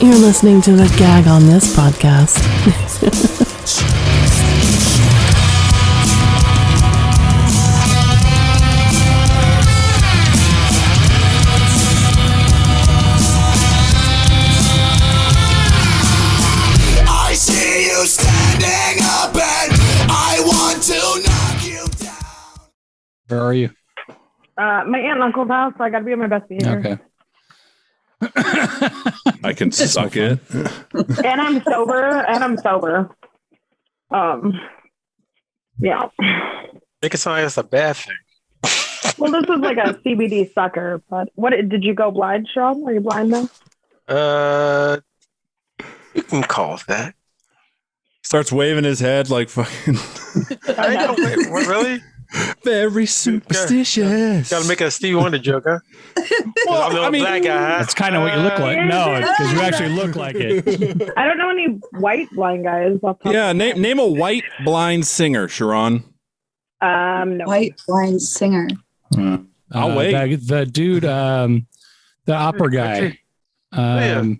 You're listening to the Gag On This podcast. I see you standing up and I want to knock you down. Where are you? My aunt and uncle's house, so I gotta be on my best behavior. Okay. I can suck it. And I'm sober. Yeah. Make it sound like it's a bad thing. Well, this is like a CBD sucker, but what did you go blind, Sean? Are you blind now? You can call it that. Starts waving his head like fucking I don't wait, what, really? very superstitious. Gotta make a Stevie Wonder joke, huh? Well, I'm the black guy. Huh? That's kind of what you look like. No, because you actually look like it. I don't know any white blind guys. Yeah, name a white blind singer, Sharon. No. White blind singer. I'll wait. The dude, the opera guy. He's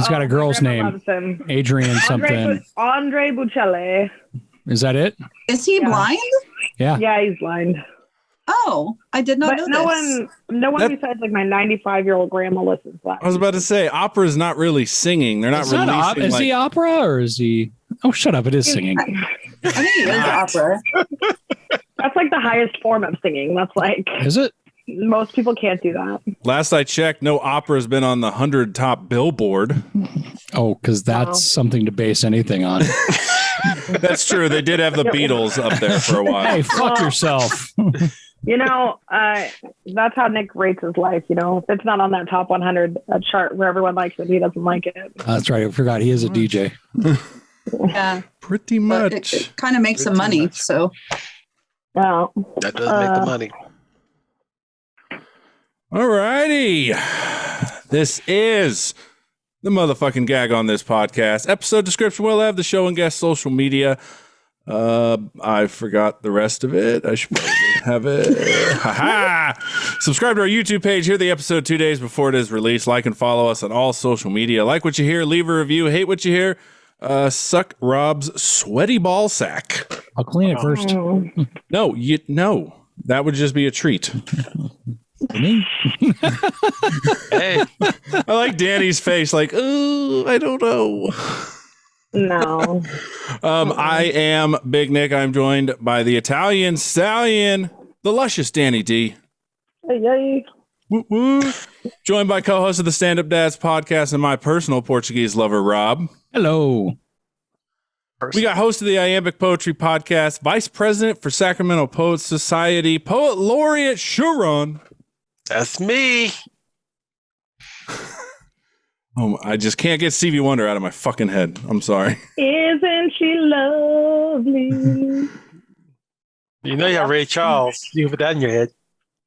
got a girl's name. Adrian something. Andre Bocelli. Is that it? Is he blind? Yeah. Yeah, he's blind. Oh, I did not know this. No one besides like my 95-year-old grandma listens to that. I was about to say, opera is not really singing. They're not releasing. Is he opera or is he? Oh, shut up! It is singing. I think he is opera. That's like the highest form of singing. That's like. Is it? Most people can't do that. Last I checked, no opera has been on the 100 top Billboard. Oh, because that's something to base anything on. That's true. They did have the Beatles up there for a while. Hey, fuck yourself. You know, that's how Nick rates his life. You know, if it's not on that top 100 chart where everyone likes it, he doesn't like it. That's right. I forgot he is a DJ. Yeah. Pretty much. It kind of makes some money, so. Yeah. That does make the money. All righty. This is the motherfucking Gag On This podcast. Episode description will have the show and guest social media. I forgot the rest of it. I should probably have it. Ha-ha! Subscribe to our YouTube page. Hear the episode 2 days before it is released. Like and follow us on all social media. Like what you hear. Leave a review. Hate what you hear. Suck Rob's sweaty ball sack. I'll clean it first. No. That would just be a treat. Me? Hey. I like Danny's face, like, oh, I don't know. No. I am Big Nick. I'm joined by the Italian stallion, the luscious Danny D. Yay. Woo woo. Joined by co-host of the Stand Up Dads podcast and my personal Portuguese lover, Rob. Hello. We got host of the Iambic Poetry podcast, vice president for Sacramento Poets Society, poet laureate Sharon. That's me. Oh, I just can't get Stevie Wonder out of my fucking head. I'm sorry. Isn't she lovely? You know you have Ray Charles. You put that in your head.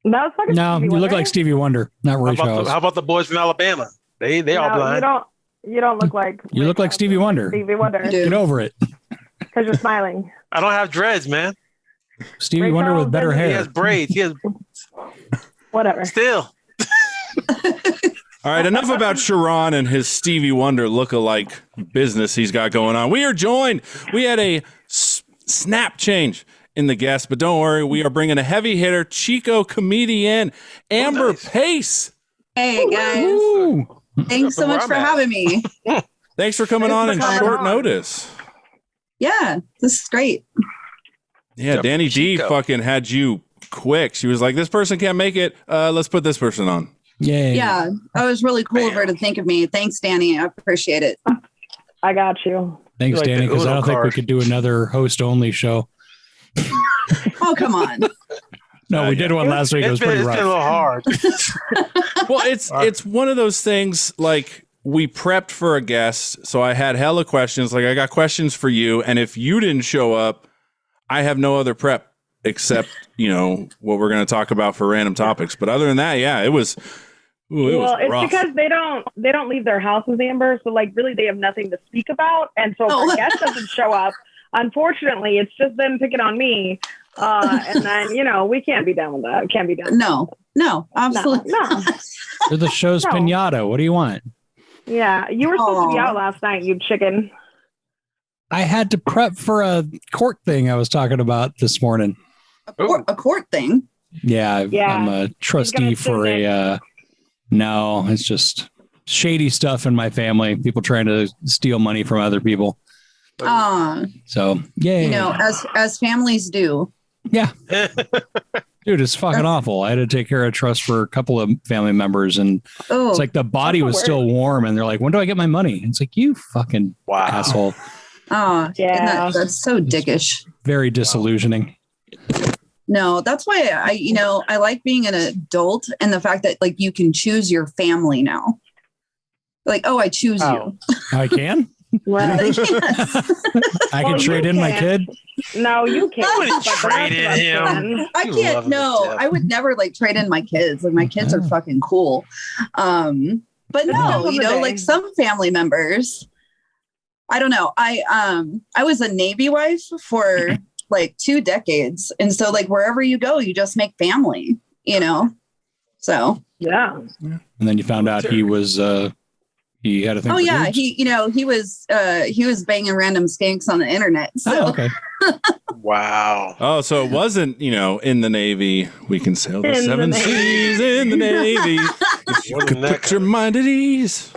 That was fucking No, Stevie you look Wonder. like Stevie Wonder, not Ray Charles. How about the boys from Alabama? They all blind. You don't look like. You look like Stevie Wonder. Stevie Wonder. Get over it. Because you're smiling. I don't have dreads, man. Stevie Ray Wonder Charles with better doesn't- He hair. has braids. He has Whatever. still. All right, enough about Sharon and his Stevie Wonder look-alike business he's got going on. We are joined. We had a snap change in the guest, but don't worry. We are bringing a heavy hitter, Chico comedienne, Amber Pace. Hey, guys. Woo! Thanks so much for having me. Thanks for coming on in short notice. Yeah, this is great. Yeah, Danny D Chico. fucking had you quick. She was like, this person can't make it. Let's put this person on. Yay. Yeah, that was really cool of her to think of me. Thanks, Danny. I appreciate it. I got you. Thanks, Like Danny, the because I Uno don't think we card. could do another host-only show. Oh, come on. No, we did one last week. It was pretty It's been a rough. little hard. Well, it's one of those things like we prepped for a guest, so I had hella questions. Like I got questions for you, and if you didn't show up, I have no other prep except what we're going to talk about for random topics. But other than that, yeah, it was. Well, it's rough. because they don't leave their houses, Amber. So like really they have nothing to speak about. And so if our guest doesn't show up, unfortunately, it's just them picking on me. And then, we can't be done with that. It can't be done. No, absolutely. No. You're the show's No. pinata. What do you want? Yeah, you were supposed to be out last night, you chicken. I had to prep for a court thing I was talking about this morning. A court thing? Yeah, I'm a trustee for no, it's just shady stuff in my family. People trying to steal money from other people. So, yeah. You know, as families do. Yeah. Dude, it's fucking awful. I had to take care of trust for a couple of family members, and it's like the body was still warm, and they're like, when do I get my money? And it's like, you fucking asshole. Oh, yeah. That's so dickish. Very disillusioning. No, that's why I like being an adult, and the fact that like you can choose your family now. Like, I choose you. I can? Well, I can trade in my kid. No, you can't. I would trade in him. I can't. No, I would never like trade in my kids. Like my kids are fucking cool. But no, like some family members. I don't know. I was a Navy wife for like 2 decades, and so like wherever you go, you just make family. So yeah. And then you found out he was. He had a thing. Oh yeah, he was banging random skanks on the internet. So okay. Wow. Oh, so it wasn't, in the Navy. We can sail the 7 seas in the Navy. If you could put your mind at ease.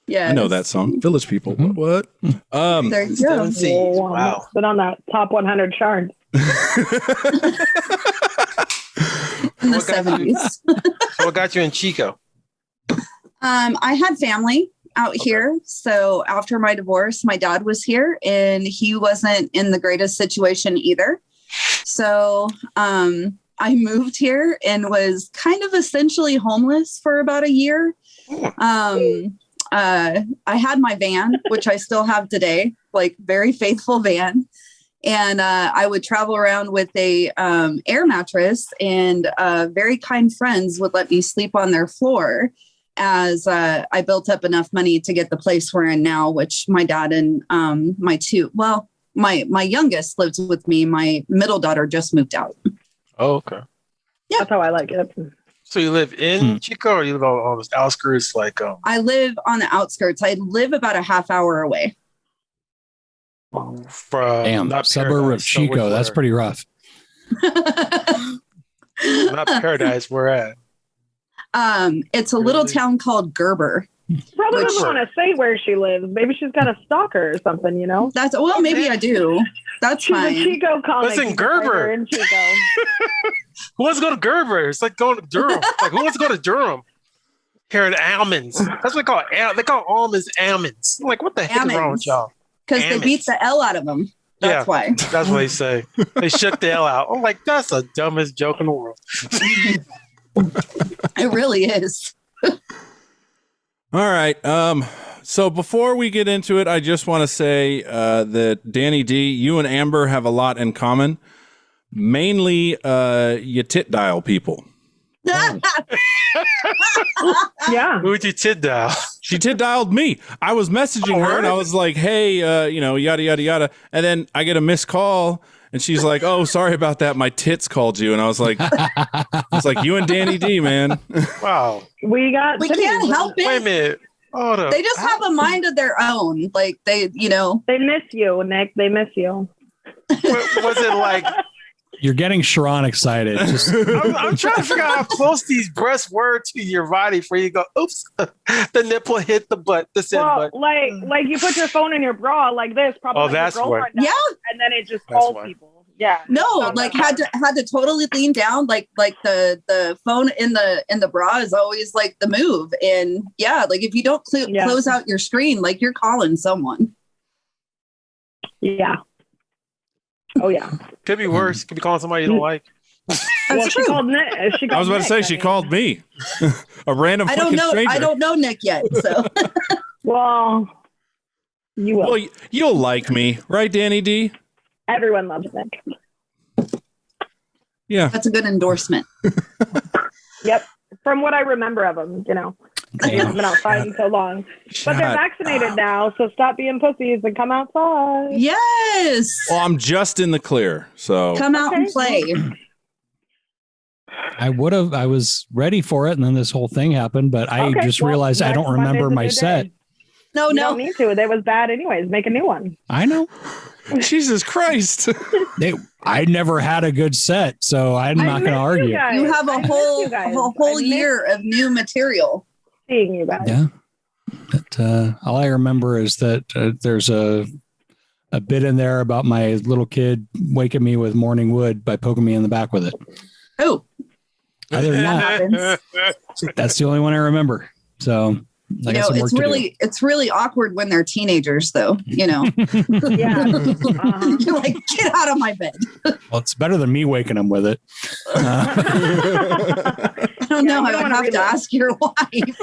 Yeah, I know that song. Village People. Mm-hmm. What? There you go. Wow. It's been on that top 100 chart. In the 70s. So what got you in Chico? I had family out here. So after my divorce, my dad was here and he wasn't in the greatest situation either. So I moved here and was kind of essentially homeless for about a year. I had my van, which I still have today, like very faithful van. And I would travel around with a air mattress, and very kind friends would let me sleep on their floor as I built up enough money to get the place we're in now, which my dad and my youngest lives with me. My middle daughter just moved out. Oh, okay. Yeah. That's how I like it. So you live in Chico, or you live on the outskirts? I live on the outskirts. I live about a half hour away. Damn, suburb of Chico. That's pretty rough. Not Paradise. Where at? It's a little town called Gerber. Probably doesn't want to say where she lives. Maybe she's got a stalker or something, That's maybe I do. That's she's fine. A Chico comic. What's in Gerber? In Chico. Who wants to go to Gerber? It's like going to Durham. Like, who wants to go to Durham? Here are the almonds. That's what they call it. They call almonds almonds. I'm like, what the heck is wrong with y'all? Because they beat the L out of them. That's why. That's what they say. They shook the L out. I'm like, that's the dumbest joke in the world. It really is. All right. So before we get into it, I just want to say that Danny D, you and Amber have a lot in common. Mainly, you tit dial people. Yeah. Who would you tit dial? She tit dialed me. I was messaging her and I was like, hey, yada, yada, yada. And then I get a missed call. And she's like, "Oh, sorry about that. My tits called you." And I was like, you and Danny D, man." Wow. We can't help it. Wait a minute. Hold up. They just have a mind of their own. Like they miss you, Nick. They miss you. Was it like? You're getting Sharon excited. I'm trying to figure out how close these breasts were to your body before you go, oops, the nipple hit the butt. Like you put your phone in your bra like this, probably. Oh, that's what. Yeah, and then it just calls people. Yeah. No, like had to totally lean down. Like the phone in the bra is always like the move. And yeah, like if you don't close out your screen, like you're calling someone. Yeah. Oh yeah. Could be worse. Could be calling somebody you don't like. Well, she called Nick. I was about to say she called me, a random fucking stranger. I don't know Nick yet, so. Well, you will. Well, you'll like me, right, Danny D? Everyone loves Nick. Yeah, that's a good endorsement. Yep, from what I remember of him, I've been outside in so long. But they're vaccinated now, so stop being pussies and come outside. Yes. Well, I'm just in the clear, so come out and play. I was ready for it, and then this whole thing happened, but I just realized I don't remember my set. No, you don't need to. It was bad anyways. Make a new one. I know. Jesus Christ. I never had a good set, so I'm not going to argue. You have a whole year of new material. Seeing you guys. Yeah. But all I remember is that there's a bit in there about my little kid waking me with morning wood by poking me in the back with it. Oh. Other than that, that's the only one I remember. So I got some work to do. It's really awkward when they're teenagers, though. You know, Yeah. You're like, get out of my bed. Well, it's better than me waking them with it. I don't know. I would have to ask your wife.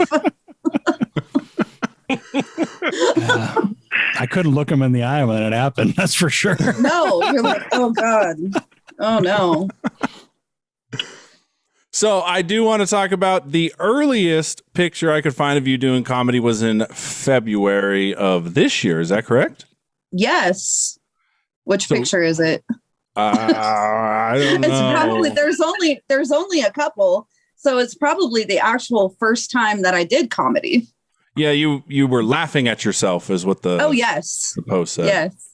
I couldn't look him in the eye when it happened. That's for sure. No, you're like, oh God, oh no. So I do want to talk about the earliest picture I could find of you doing comedy was in February of this year. Is that correct? Yes. Which picture is it? I don't know. It's probably there's only a couple, so it's probably the actual first time that I did comedy. Yeah, you were laughing at yourself, is what the the post said. Yes,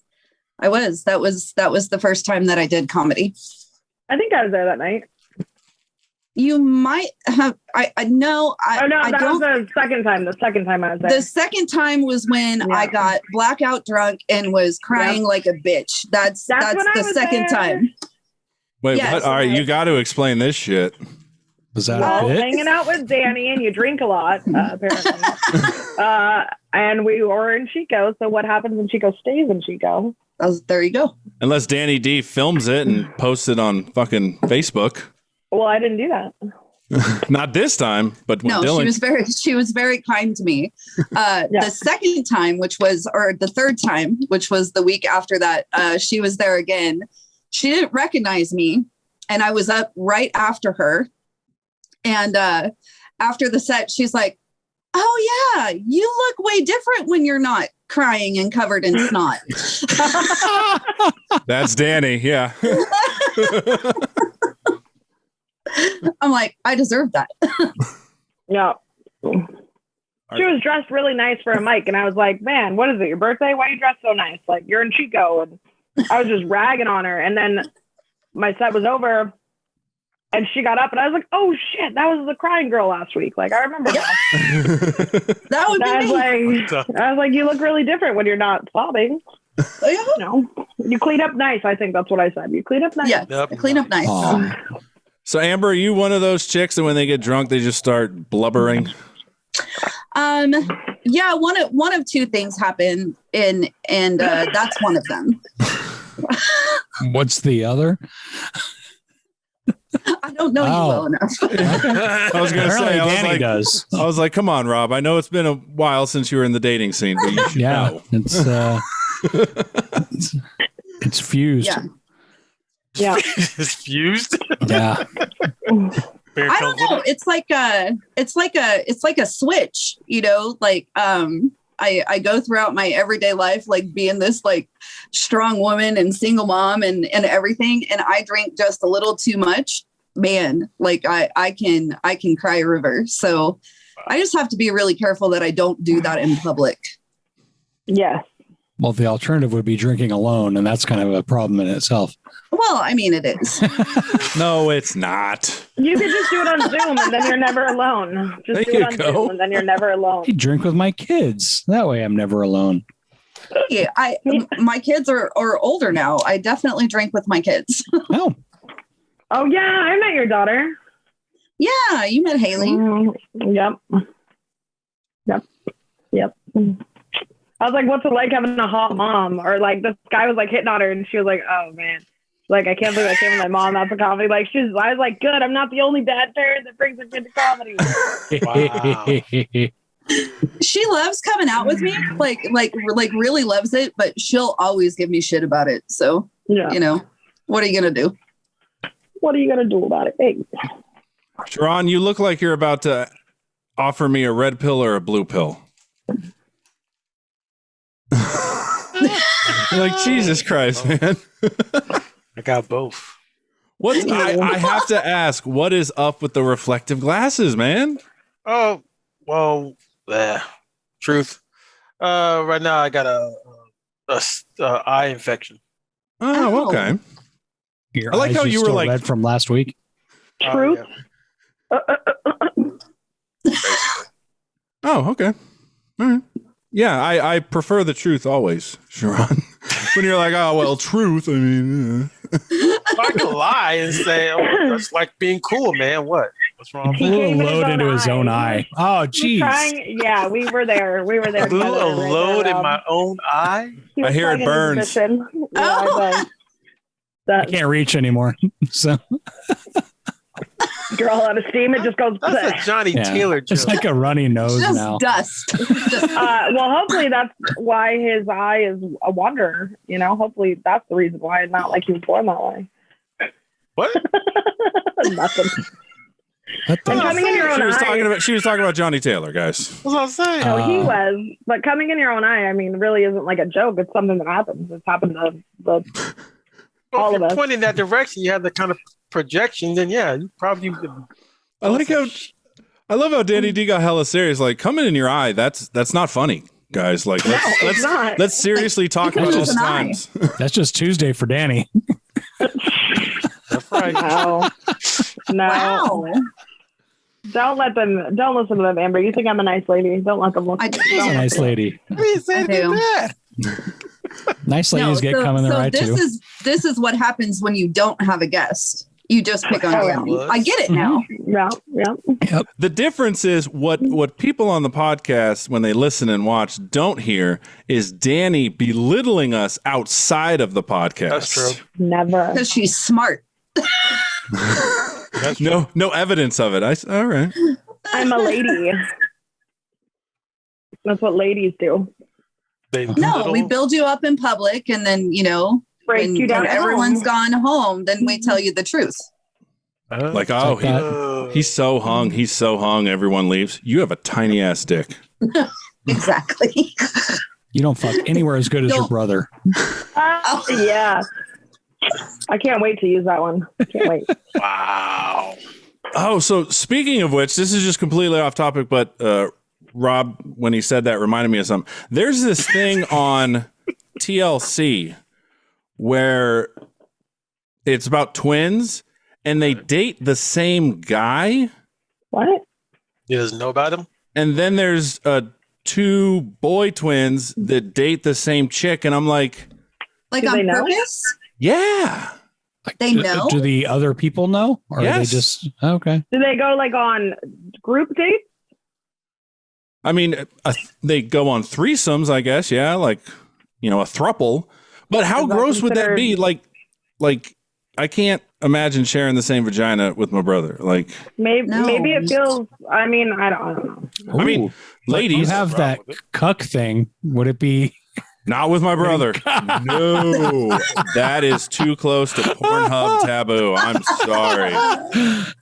I was. That was the first time that I did comedy. I think I was there that night. You might have. I know. That was the second time. The second time I was there. The second time was when I got blackout drunk and was crying like a bitch. That's the second time. Wait, what? All right, you got to explain this shit. Was that a bit? Hanging out with Danny, and you drink a lot, apparently. And we were in Chico. So what happens when Chico stays in Chico? There you go. Unless Danny D films it and posts it on fucking Facebook. Well, I didn't do that. Not this time, but no, Dylan... she was very kind to me. The second time, the third time, which was the week after that, she was there again. She didn't recognize me, and I was up right after her. And after the set, she's like, "Oh yeah, you look way different when you're not crying and covered in snot." That's Danny, yeah. I'm like, I deserve that. Yeah. She was dressed really nice for a mic, and I was like, man, what is it, your birthday? Why are you dressed so nice? Like, you're in Chico. And I was just ragging on her. And then my set was over, and she got up, and I was like, oh shit, that was the crying girl last week. Like, I remember that. That would be I was like, you look really different when you're not sobbing. You know, you clean up nice. I think that's what I said. You clean up nice. Yeah, clean up nice. So Amber, are you one of those chicks that when they get drunk, they just start blubbering? Yeah, one of two things happen, and that's one of them. What's the other? I don't know you well enough. I was going to say, I was like, come on, Rob. I know it's been a while since you were in the dating scene, but you should know. It's fused. Yeah. It's fused. Yeah. I don't know. It's like a switch, you know, like, I go throughout my everyday life, like being this like strong woman and single mom and everything. And I drink just a little too much, man. Like I can cry a river. So I just have to be really careful that I don't do that in public. Yes. Well, the alternative would be drinking alone, and that's kind of a problem in itself. Well, I mean, it is. No, it's not. You could just do it on Zoom, and then you're never alone. Just do it on Zoom, and then you're never alone. I drink with my kids. That way I'm never alone. Yeah, my kids are older now. I definitely drink with my kids. Oh. Oh, yeah, I met your daughter. Yeah, you met Haley. Yep. I was like, what's it like having a hot mom? Or like this guy was like hitting on her, and she was like, oh man, like I can't believe I came with my mom. That's a comedy. Like I was like, good. I'm not the only bad parent that brings a kid to comedy. Wow. She loves coming out with me, like really loves it, but she'll always give me shit about it. So you know, what are you gonna do? What are you gonna do about it? Hey. Sharon, you look like you're about to offer me a red pill or a blue pill. You're like, Jesus Christ, man. I got both. I have to ask, what is up with the reflective glasses, man? Oh, well, truth. Right now I got a eye infection. Oh, okay. Your I like eyes how just you were still like- red from last week. Truth. Basically. Oh, okay. All right. Yeah, I prefer the truth always, Sharon. When you're like, oh, well, truth, I mean... I can lie and say, oh, that's like being cool, man. What's wrong with He that? came in his Load own into his own eye. eye. Oh, He's jeez. trying, yeah, we were there. We were there. Blew together, a right load there, in my Rob. own eye? He was I hear it playing an burns. exhibition. Yeah, Oh. I can't reach anymore. So girl out of steam. It just goes. That's bleh. a Johnny yeah, Taylor joke. it's like a runny nose Just now. dust. Just, Well, hopefully that's why his eye is a wanderer. You know, hopefully that's the reason why. Not like he was born that way. What? Nothing. What the- And coming in your own She was eye. talking about Johnny Taylor, guys. What's I saying? Oh, he Uh, was. But coming in your own eye, I mean, really isn't like a joke. It's something that happens. It's happened to Well, all if of you're us. pointing that direction, you have the kind of projection, then yeah, you probably. I love how Danny D got hella serious. Like, coming in your eye, that's not funny, guys. Like, it's not. let's seriously talk about It's those an eye. times. That's just Tuesday for Danny. That's right. No. No. wow. Don't listen to them, Amber. You think I'm a nice lady. Don't let them look. I She's a nice lady. I didn't say I anything do. bad. Nice ladies get come in their eye too. This is what happens when you don't have a guest. You just pick on Oh, them. yeah. I get it now. Yeah. Yeah. The difference is what people on the podcast, when they listen and watch, don't hear is Danny belittling us outside of the podcast. That's true. Never. Because she's smart. That's true. No evidence of it. All right. I'm a lady. That's what ladies do. They No, little- we build you up in public, and then Break when you down. at everyone's home. gone home, then we tell you the truth. Like, oh, like that. he's so hung. He's so hung. Everyone leaves. You have a tiny ass dick. Exactly. You don't fuck anywhere as good as your Don't- brother. Yeah. I can't wait to use that one. I can't wait. Wow. Oh, so speaking of which, this is just completely off topic, but Rob, when he said that, reminded me of something. There's this thing on TLC where it's about twins and they date the same guy. What? He doesn't know about him? And then there's two boy twins that date the same chick. And I'm like, Like Do they on know? purpose? yeah. They know? Do the other people know? Or Yes. are they just okay? Do they go like on group dates? I mean, they go on threesomes, I guess. Yeah. Like, a throuple. But how Is that gross would that considered- be? Like, I can't imagine sharing the same vagina with my brother. Like, Maybe No. maybe it feels. I mean, I don't know. I mean, Ooh, ladies, you have that cuck thing. Would it be? not with my brother. No, that is too close to Pornhub taboo. I'm sorry.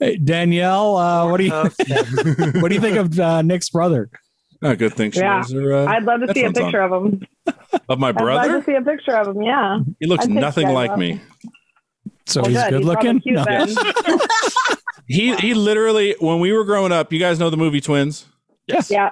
Hey, Danielle, what do you think of Nick's brother? Not a good thing. Yeah. I'd love to see a headphones on. picture of him. Of my I'd love brother? to see a picture of him. Yeah. He looks I'd take nothing that like up. me. So Well, he's good probably looking. cute No. then. He literally, when we were growing up, you guys know the movie Twins? Yes. Yeah.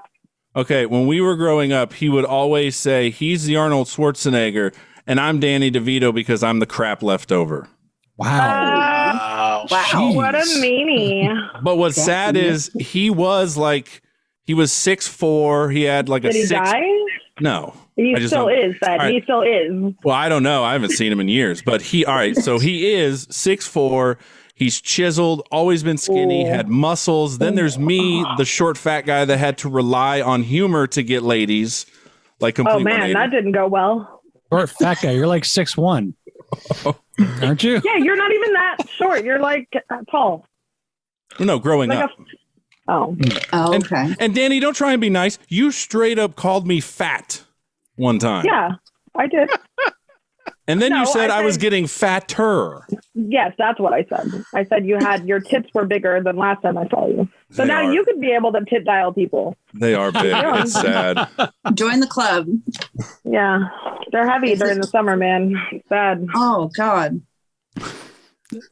Okay, when we were growing up, he would always say, he's the Arnold Schwarzenegger, and I'm Danny DeVito because I'm the crap left over. Wow. Wow. Wow. What a meanie. But what's sad is he was 6'4". He had like Did he a six. die? No. He I just still don't- is. That All right. he still is. Well, I don't know. I haven't seen him in years, but all right. So he is 6'4". He's chiseled, always been skinny, had muscles. Then there's me, the short, fat guy that had to rely on humor to get ladies. Like complete Oh man, 180. that didn't go well. Short fat guy. You're like 6'1", aren't you? Yeah, you're not even that short. You're like tall. No, growing Like up. Oh. Oh, okay. And Danny, don't try and be nice. You straight up called me fat one time. Yeah, I did. And then you No, said I was said- getting fatter. Yes, that's what I said. I said your tits were bigger than last time I saw you. So They now are. you could be able to tit dial people. They are big. Yeah. It's sad. Join the club. Yeah, they're heavy during the summer, man. It's bad. Oh, God.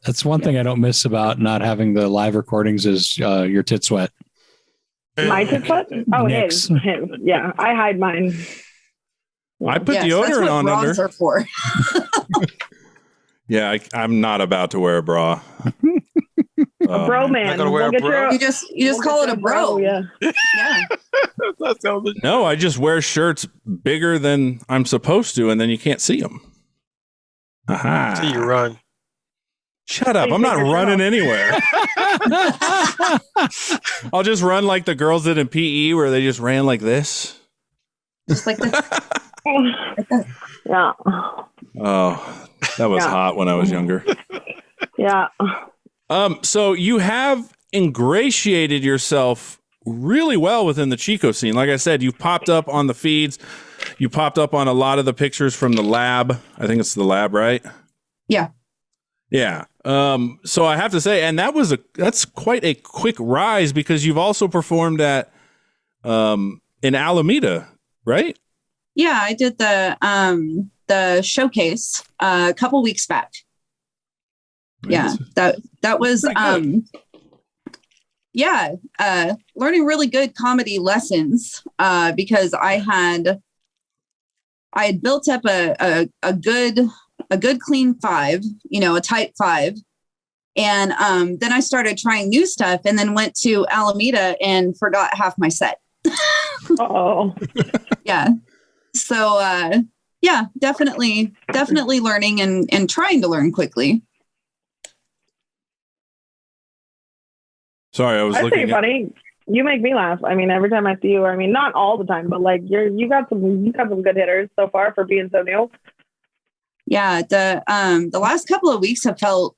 That's one thing I don't miss about not having the live recordings is your tit sweat. My tit sweat? Oh, his. Yeah, I hide mine. I put deodorant on under. Bras are for. Yeah, I'm not about to wear a bra. A bro man. You just call it a bro. Yeah. Yeah. No, I just wear shirts bigger than I'm supposed to, and then you can't see them. Aha. So you run. Shut up. I'm not running anywhere. I'll just run like the girls did in PE where they just ran like this. Just like this. Yeah. Oh, that was hot when I was younger. Yeah. So you have ingratiated yourself really well within the Chico scene. Like I said, you popped up on the feeds. You popped up on a lot of the pictures from the lab. I think it's the lab, right? Yeah. Yeah. So I have to say, and that's quite a quick rise because you've also performed at in Alameda, right? Yeah, I did the showcase a couple weeks back. Yeah, that was learning really good comedy lessons because I had built up a good clean 5, a tight 5. And then I started trying new stuff and then went to Alameda and forgot half my set. Oh. Yeah. So definitely learning and trying to learn quickly. Sorry, I was looking. That's funny. You make me laugh. I mean, every time I see you, I mean, not all the time, but like you got some good hitters so far for being so new. Yeah, the last couple of weeks have felt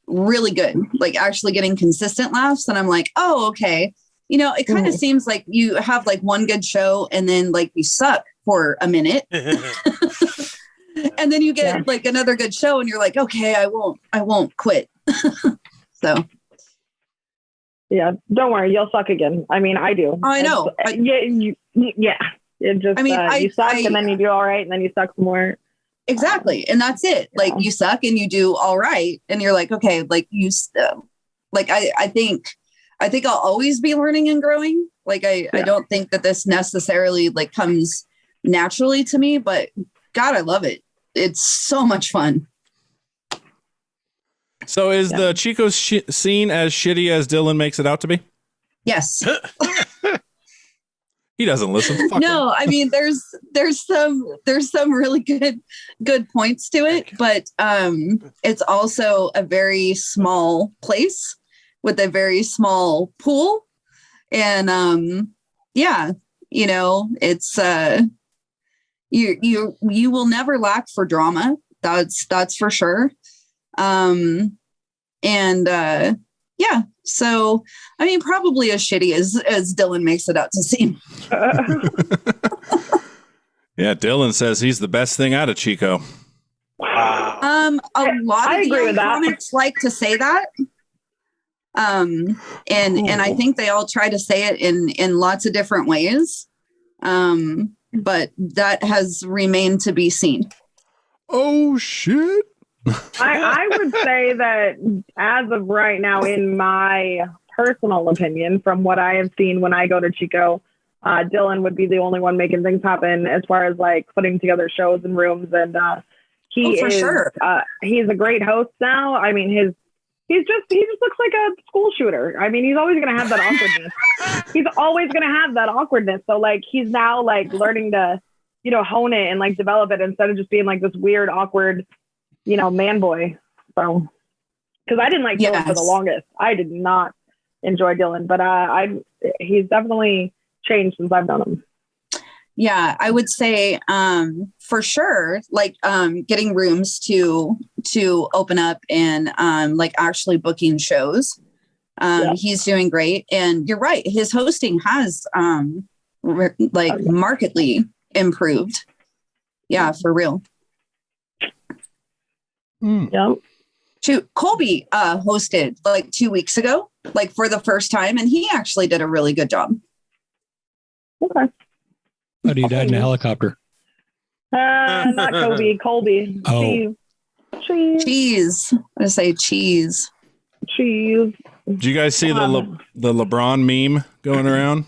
really good. Like actually getting consistent laughs, and I'm like, oh, okay. It kind of seems like you have like one good show, and then like you suck for a minute, and then you get like another good show, and you're like, okay, I won't quit. So. Yeah, don't worry, you'll suck again. I mean, I do. I know. Yeah. It just, you suck and then you do all right and then you suck some more. Exactly. And that's it. Like you suck and you do all right. And you're like, okay, like I think I'll always be learning and growing. Like, I don't think that this necessarily like comes naturally to me, but God, I love it. It's so much fun. So is the Chico scene as shitty as Dylan makes it out to be? Yes. He doesn't listen. Fuck no, him. I mean, there's some really good points to it, but it's also a very small place with a very small pool. And it's you will never lack for drama. That's for sure. So I mean, probably as shitty as Dylan makes it out to seem. Yeah, Dylan says he's the best thing out of Chico. A lot of the comics like to say that. And I think they all try to say it in lots of different ways. But that has remained to be seen. Oh shit. I would say that as of right now, in my personal opinion, from what I have seen when I go to Chico, Dylan would be the only one making things happen as far as like putting together shows and rooms. And he's a great host now. I mean, he just looks like a school shooter. I mean, he's always going to have that awkwardness. He's always going to have that awkwardness. So like, he's now like learning to, hone it and like develop it instead of just being like this weird, awkward, man boy. So, because I didn't like Dylan for the longest. I did not enjoy Dylan, but he's definitely changed since I've known him. Yeah, I would say for sure, like getting rooms to open up and like actually booking shows. He's doing great, and you're right. His hosting has markedly improved. Yeah, for real. Yep. Colby hosted like 2 weeks ago, like for the first time, and he actually did a really good job. Okay. How do you died in a helicopter? Not Colby. Oh. Cheese. I'm gonna say cheese. Cheese. Did you guys see the LeBron meme going around?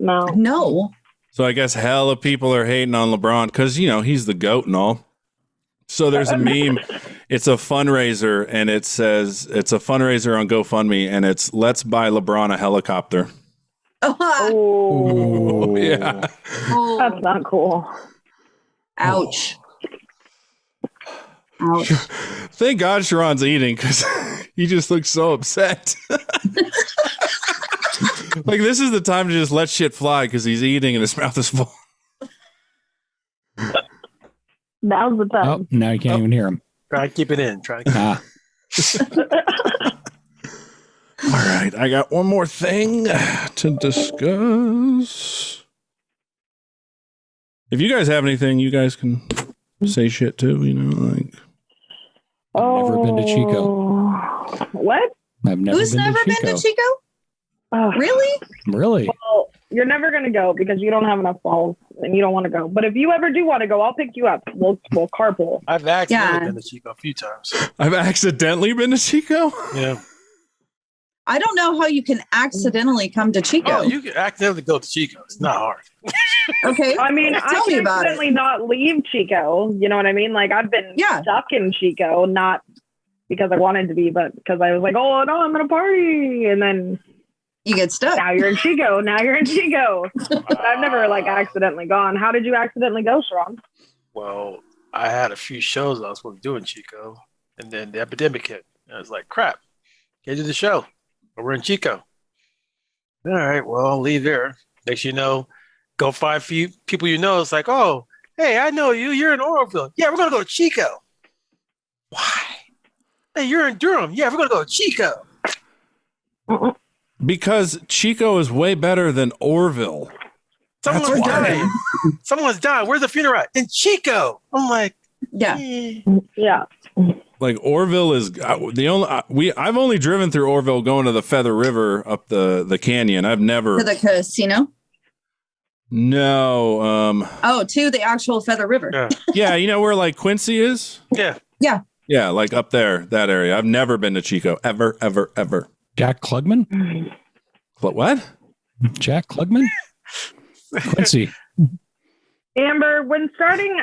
No. So I guess hella people are hating on LeBron because, you know, he's the GOAT and all. So there's a meme. It's a fundraiser, and it says it's a fundraiser on GoFundMe, and it's let's buy LeBron a helicopter. Oh, yeah. Oh. That's not cool. Ouch. Ouch. Thank God Sharon's eating because he just looks so upset. Like, this is the time to just let shit fly because he's eating and his mouth is full. Now's the time. Oh, now you can't even hear him. Try to keep it in. Try to All right, I got one more thing to discuss. If you guys have anything, you guys can say shit too, you know, like. I've never been to Chico. What? I've never Who's been never to Chico. been to Chico? Really? Really? Well, you're never going to go because you don't have enough balls and you don't want to go. But if you ever do want to go, I'll pick you up. We'll carpool. I've accidentally been to Chico a few times. I've accidentally been to Chico? Yeah. I don't know how you can accidentally come to Chico. Oh, you can accidentally go to Chico. It's not hard. Okay. I mean, I Tell me can about accidentally it. not leave Chico. You know what I mean? Like, I've been stuck in Chico, not because I wanted to be, but because I was like, oh, no, I'm going to party. And then you get stuck. Now you're in Chico. Now you're in Chico. But I've never like accidentally gone. How did you accidentally go, Sharon? Well, I had a few shows I was supposed to do in Chico, and then the epidemic hit. And I was like, crap, can't do the show. But we're in Chico. All right, well, I'll leave there. Next you know, go find a few people you know. It's like, oh, hey, I know you. You're in Oroville. Yeah, we're going to go to Chico. Why? Hey, you're in Durham. Yeah, we're going to go to Chico. Because Chico is way better than Orville. Someone's dying. Someone's dying. Where's the funeral at? In Chico. I'm like, yeah. Like Orville is the only I've only driven through Orville going to the Feather River up the canyon. I've never To the casino? No. Oh, to the actual Feather River. Yeah, you know where like Quincy is? Yeah. Yeah. Yeah, like up there, that area. I've never been to Chico ever. Jack Klugman? What? Jack Klugman? Quincy. Amber, when starting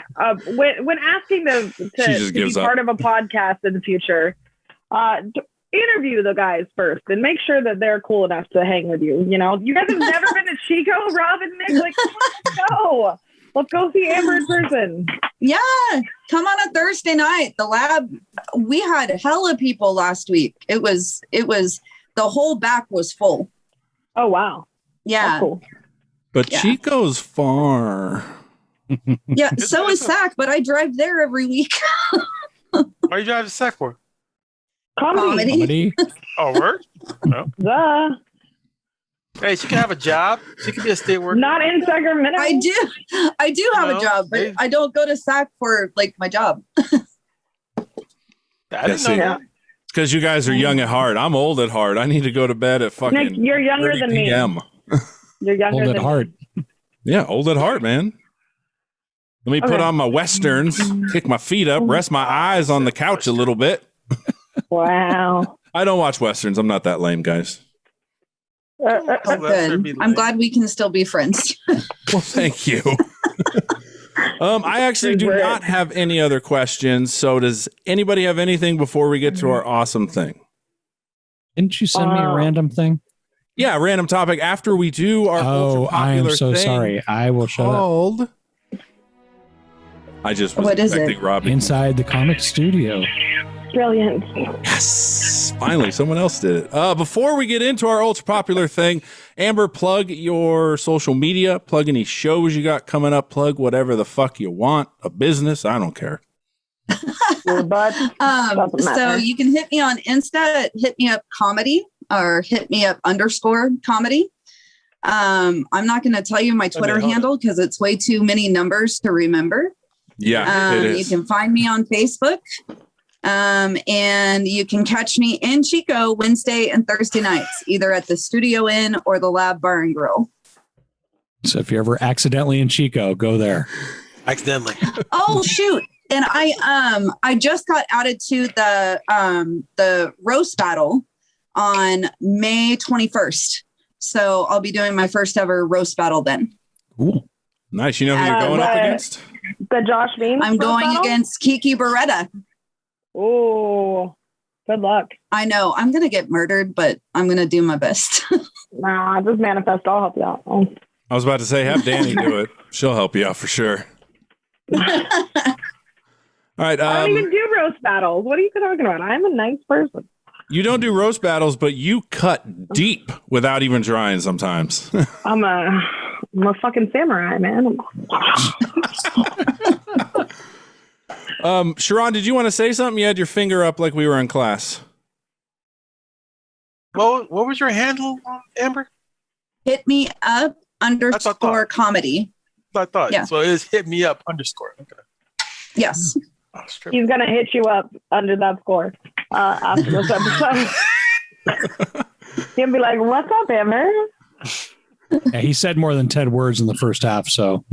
when asking to be part of a podcast in the future, interview the guys first and make sure that they're cool enough to hang with you. You know, you guys have never been to Chico, Rob and Nick. Like, let's go see Amber in person. Yeah, come on a Thursday night. The lab, we had hella people last week. It was the whole back was full. Oh wow. Yeah. That's cool. But Chico's far. Yeah, so is Sac, but I drive there every week. Why are you driving to Sac for? Comedy. Oh, word? No. Hey, she can have a job. She can be a state worker. Not in Sacramento. I do have a job, but I don't go to Sac for like my job. I didn't know that. It's because you guys are young at heart. I'm old at heart. I need to go to bed at fucking Nick, you're younger 30 than me. PM. You're younger Old than at heart. Yeah, old at heart, man. Let me put on my Westerns, kick my feet up, rest my eyes on the couch a little bit. Wow. I don't watch Westerns. I'm not that lame, guys. Good. I'm glad we can still be friends. Well, thank you. I actually do not have any other questions. So does anybody have anything before we get to our awesome thing? Didn't you send me a random thing? Yeah, random topic after we do our ultra I am popular so thing sorry. I will shut up. called. I just was expecting Robbie. Inside the comic studio. Brilliant. Yes. Finally, someone else did it. Before we get into our ultra popular thing, Amber, plug your social media, plug any shows you got coming up, plug whatever the fuck you want, a business. I don't care. So you can hit me on Insta, hit me up comedy or hit me up _comedy. I'm not going to tell you my Twitter handle because it's way too many numbers to remember. Yeah, it is. You can find me on Facebook. And you can catch me in Chico Wednesday and Thursday nights, either at the Studio Inn or the Lab Bar and Grill. So if you're ever accidentally in Chico, go there. Accidentally. Oh, shoot. And I just got added to the roast battle on May 21st. So I'll be doing my first ever roast battle then. Cool. Nice. You know who you're going up against? The Josh Bean. I'm going against Kiki Beretta. Oh, good luck. I know I'm going to get murdered, but I'm going to do my best. Nah, just manifest. I'll help you out. Oh. I was about to say, have Danny do it. She'll help you out for sure. All right. I don't even do roast battles. What are you talking about? I'm a nice person. You don't do roast battles, but you cut deep without even trying sometimes. I'm a fucking samurai, man. Sharon, did you want to say something? You had your finger up like we were in class. Well, what was your handle, Amber? Hit me up _ comedy. I thought. Yeah. So it's hit me up _ Okay. Yes. Oh, He's going to hit you up under that score after this episode. He'll be like, what's up, Amber? Yeah, he said more than 10 words in the first half, so.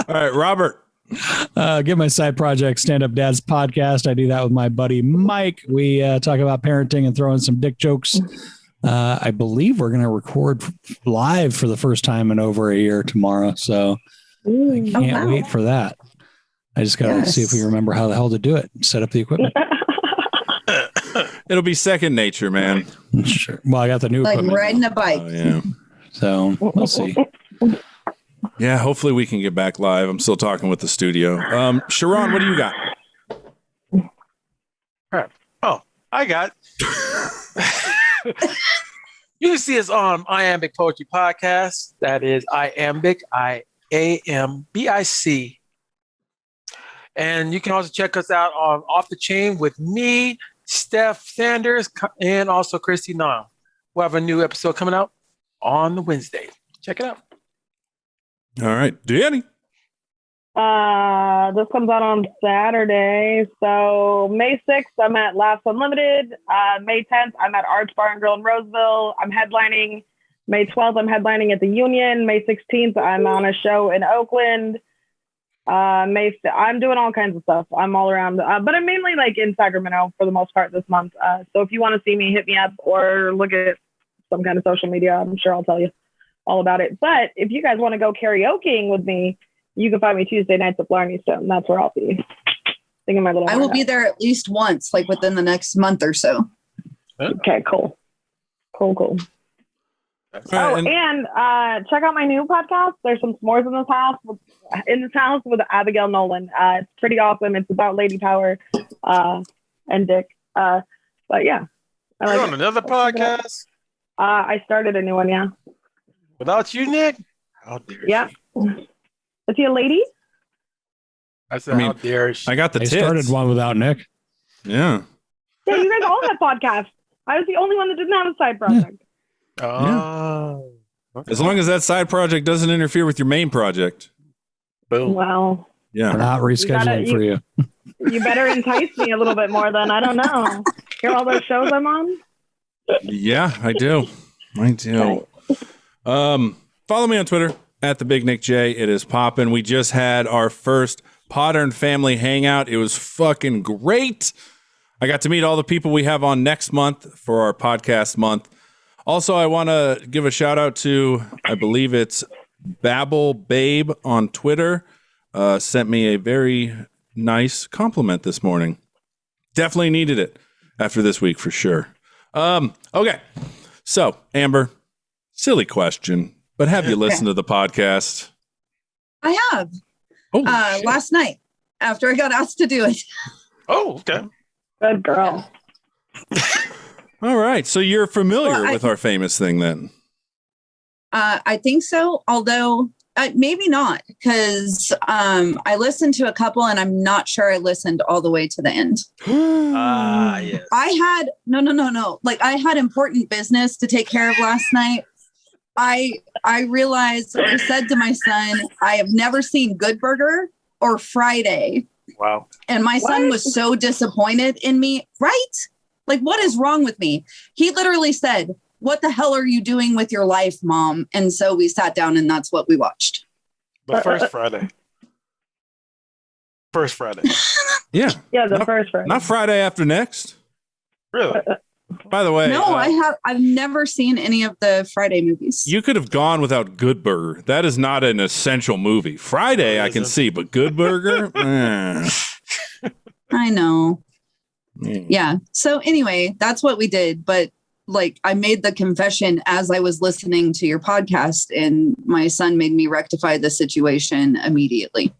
All right, Robert. Get my side project, Stand Up Dad's podcast. I do that with my buddy Mike. We talk about parenting and throw in some dick jokes. I believe we're going to record live for the first time in over a year tomorrow, so I can't wait for that. I just got to see if we remember how the hell to do it. Set up the equipment. It'll be second nature, man. Sure. Well, I got the new Like equipment. riding a bike. Oh, yeah. So we'll see. Yeah, hopefully we can get back live. I'm still talking with the studio. Sharon, what do you got? Oh, I got. You can see us on Iambic Poetry Podcast. That is Iambic, IAMBIC. And you can also check us out on Off the Chain with me, Steph Sanders, and also Christy Nam. We'll have a new episode coming out on the Wednesday. Check it out. All right, Danny. This comes out on Saturday. So May 6th, I'm at Laughs Unlimited. May 10th, I'm at Arts Bar and Grill in Roseville. I'm headlining. May 12th, I'm headlining at the Union. May 16th, I'm on a show in Oakland. I'm doing all kinds of stuff. I'm all around, but I'm mainly like in Sacramento for the most part this month. So if you want to see me, hit me up or look at some kind of social media. I'm sure I'll tell you all about it. But if you guys want to go karaokeing with me, you can find me Tuesday nights at Blarney Stone. That's where I'll be singing my little. I will be there at least once, like within the next month or so. Okay, cool. Right, and check out my new podcast. There's some s'mores in this house with Abigail Nolan. It's pretty awesome. It's about lady power and dick. But yeah, I like You're on another podcast. I started a new one. Yeah. Without you, Nick? How dare yeah. Is he a lady? I said, how dare she? I got the They tits. started one without Nick. Yeah. Yeah, you guys all have podcasts. I was the only one that didn't have a side project. Oh. Okay. As long as that side project doesn't interfere with your main project. Boom. Well, Yeah. We're not rescheduling for you. You better entice me a little bit more then. I don't know. Hear all those shows I'm on? Yeah, I do. Follow me on Twitter at the Big Nick J. It is popping. We just had our first Podern family hangout. It was fucking great. I got to meet all the people we have on next month for our podcast month. Also, I want to give a shout out to, I believe it's Babble Babe on Twitter. Sent me a very nice compliment this morning. Definitely needed it after this week for sure. Okay. So, Amber, silly question, but have you listened to the podcast? I have. Last night after I got asked to do it. Oh, okay. Good girl. All right. So you're familiar with our famous thing then? I think so. Although maybe not, because I listened to a couple and I'm not sure I listened all the way to the end. Yes. I had no. Like I had important business to take care of last night. I realized, or said to my son, I have never seen Good Burger or Friday. Wow. And my son was so disappointed in me. Right? Like, what is wrong with me? He literally said, "What the hell are you doing with your life, Mom?" And so we sat down and that's what we watched. The first Friday. First Friday. Yeah. Yeah, the first Friday. Not Friday after next. Really? By the way, No, I've never seen any of the Friday movies. you could have gone without Good Burger. That is not an essential movie. Friday I can see, but Good Burger? I know. Yeah. So anyway, that's what we did. But like, I made the confession as I was listening to your podcast, and my son made me rectify the situation immediately.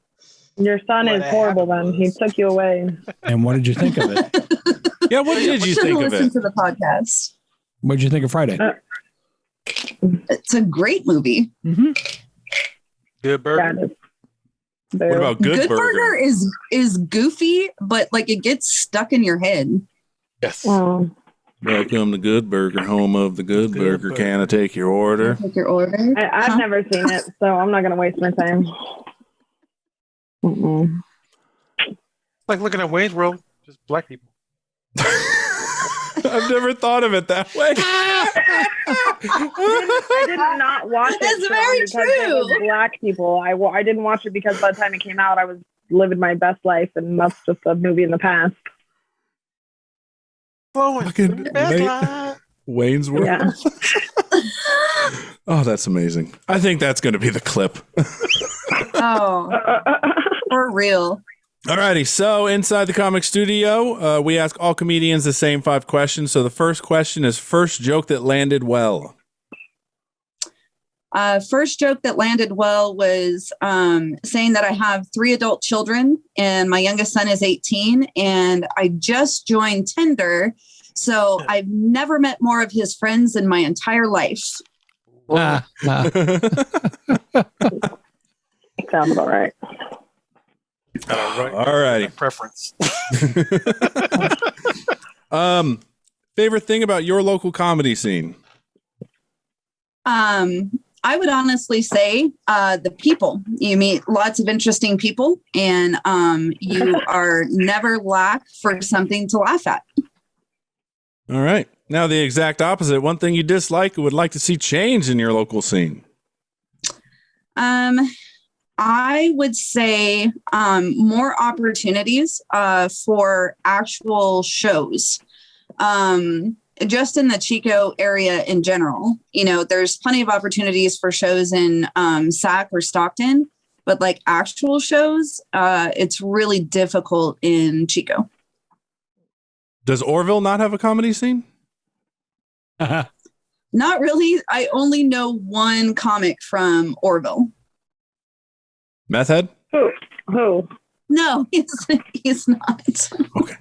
Your son is horrible then. He took you away. And what did you think of it? Yeah, what did you think of listen it? to the podcast. What did you think of Friday? It's a great movie. Mm-hmm. Good burger. What about Good Burger? is goofy, but like it gets stuck in your head. Yes. Welcome to Good Burger, home of the Good Burger. Can I take your order? Take your order. I've never seen it, so I'm not going to waste my time. Like looking at Wayne's World, just black people. I've never thought of it that way. I did not watch it. That's very because it was true. black people. I didn't watch it because by the time it came out, I was living my best life, and that's just a movie in the past. Fucking Wayne's World. Yeah. Oh, that's amazing. I think that's going to be the clip. Oh, for real. Alrighty, so inside the comic studio, we ask all comedians the same 5 questions. So the first question is first joke that landed well. First joke that landed well was saying that I have 3 adult children and my youngest son is 18 and I just joined Tinder. So I've never met more of his friends in my entire life. Sounds about right. All righty. Preference. Favorite thing about your local comedy scene? I would honestly say the people. You meet lots of interesting people and you are never lack for something to laugh at. All right. Now the exact opposite. One thing you dislike or would like to see change in your local scene? I would say more opportunities for actual shows. Just in the Chico area in general, you know, there's plenty of opportunities for shows in Sac or Stockton, but like actual shows, it's really difficult in Chico. Does Orville not have a comedy scene? Not really. I only know one comic from Orville. Meth Head? Who? No, he's not. Okay.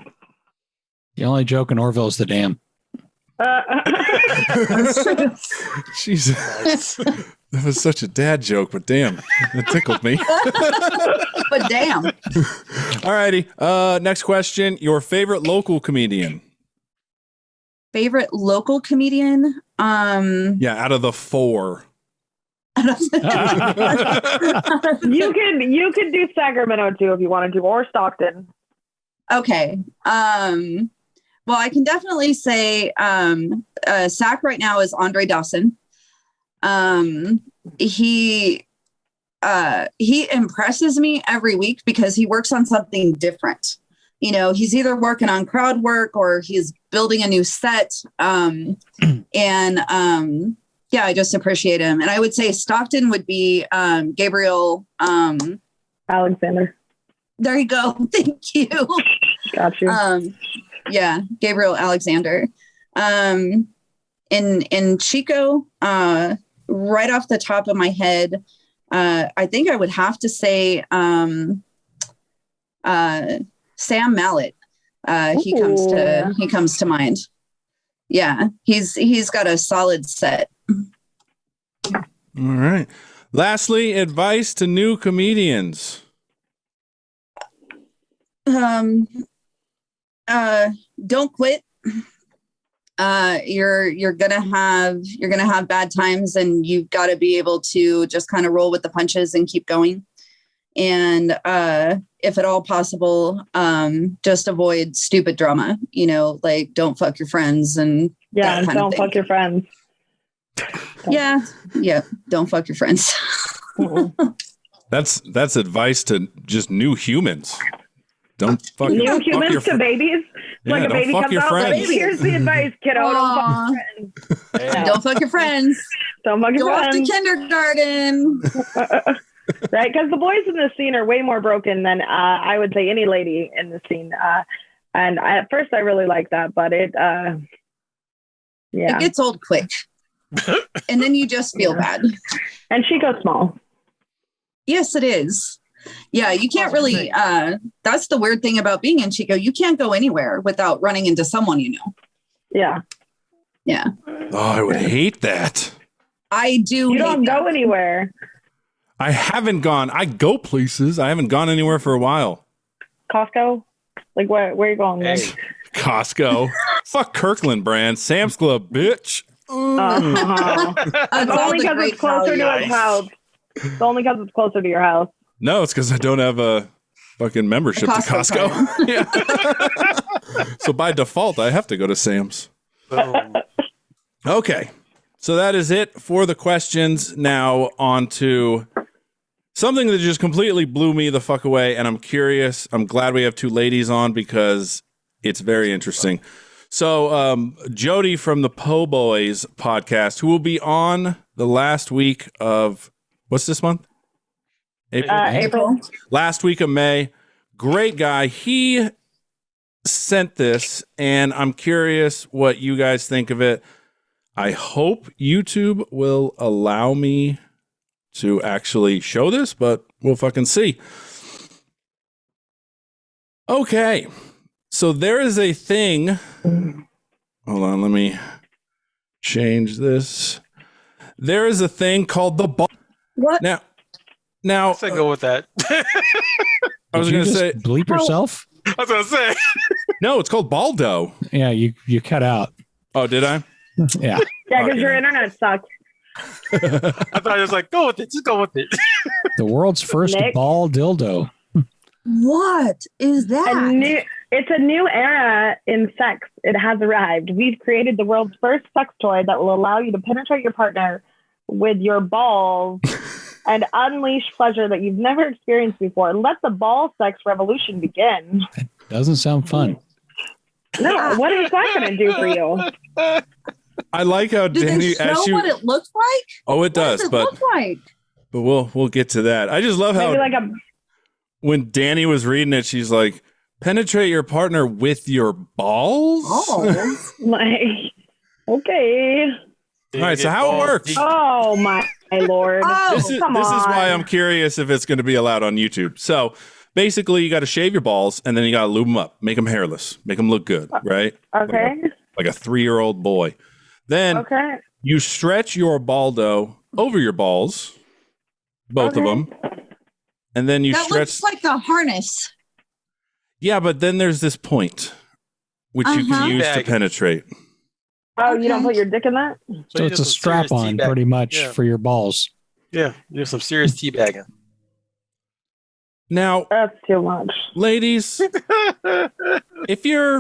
The only joke in Orville is the dam. Jesus. That was such a dad joke, but damn, it tickled me. But damn. All righty. Next question. Your favorite local comedian? Favorite local comedian? Yeah, out of the 4. You could do Sacramento too if you wanted to, or Stockton. Okay. Well, I can definitely say Sac right now is Andre Dawson. He impresses me every week because he works on something different. You know, he's either working on crowd work or he's building a new set. Yeah, I just appreciate him. And I would say Stockton would be Gabriel Alexander. There you go. Thank you. Got you. Yeah, Gabriel Alexander. In Chico, right off the top of my head, I think I would have to say Sam Mallet. He comes to mind. Yeah, he's got a solid set. All right. Lastly, advice to new comedians. Don't quit. You're gonna have bad times, and you've got to be able to just kind of roll with the punches and keep going. And if at all possible, just avoid stupid drama. You know, like don't fuck your friends and don't fuck your friends. Yeah, don't fuck your friends. That's advice to just new humans. Don't fucking New fuck humans your to babies. It's like a don't baby fuck comes your out. friends. Here's the advice, kiddo. Don't fuck your friends. Don't fuck your friends. Don't fuck your Go off to friends. kindergarten. Right, because the boys in the scene are way more broken than I would say any lady in the scene. And at first I really like that, but it It gets old quick. And then you just feel bad. And Chico's small. Yes, it is. Yeah, you can't really that's the weird thing about being in Chico. You can't go anywhere without running into someone you know. Yeah. Yeah. Oh, I would hate that. I do. You don't go anywhere. I haven't gone. I go places. I haven't gone anywhere for a while. Costco? Like where are you going? Hey. Costco. Fuck Kirkland brand. Sam's Club, bitch. Only because it's closer to his house. It's only because it's closer to your house. No, it's because I don't have a fucking membership to Costco. Yeah. So by default, I have to go to Sam's. Boom. Okay. So that is it for the questions. Now on to something that just completely blew me the fuck away. And I'm curious. I'm glad we have two ladies on because it's very interesting. So Jody from the Po Boys podcast, who will be on the last week of, what's this month? April. Last week of May. Great guy. He sent this, and I'm curious what you guys think of it. I hope YouTube will allow me to actually show this, but we'll fucking see. Okay. So there is a thing. Hold on, let me change this. There is a thing called the ball. What? Now, Let's go with that. I was going to say, bleep yourself. I was gonna say. no, it's called Balldo. Yeah, you cut out. Oh, did I? Yeah. Yeah, because your internet sucks. I thought I was like, go with it. Just go with it. The world's first Nick? ball dildo. What is that? It's a new era in sex. It has arrived. We've created the world's first sex toy that will allow you to penetrate your partner with your balls and unleash pleasure that you've never experienced before. Let the ball sex revolution begin. Doesn't sound fun. No, what is that going to do for you? I like how Did Danny they show what it looks like? Oh, it What does, does it but look like? we'll get to that. I just love how Maybe like a when Danny was reading it, she's like, penetrate your partner with your balls? Oh. like okay. All right, so how it works. Oh my lord. Oh, This is come why on. I'm curious if it's going to be allowed on YouTube. So basically, you got to shave your balls and then you got to lube them up, make them hairless, make them look good, right? Okay. Like a 3-year-old boy. Then Okay. you stretch your baldo over your balls, both of them, and then you That stretch. looks like a harness. Yeah, but then there's this point which you can use to Teabag. penetrate. Oh, you don't Okay. put your dick in that? So it's a strap on pretty much for your balls. Yeah, there's some serious teabagging. Now, That's too much. ladies, if you're,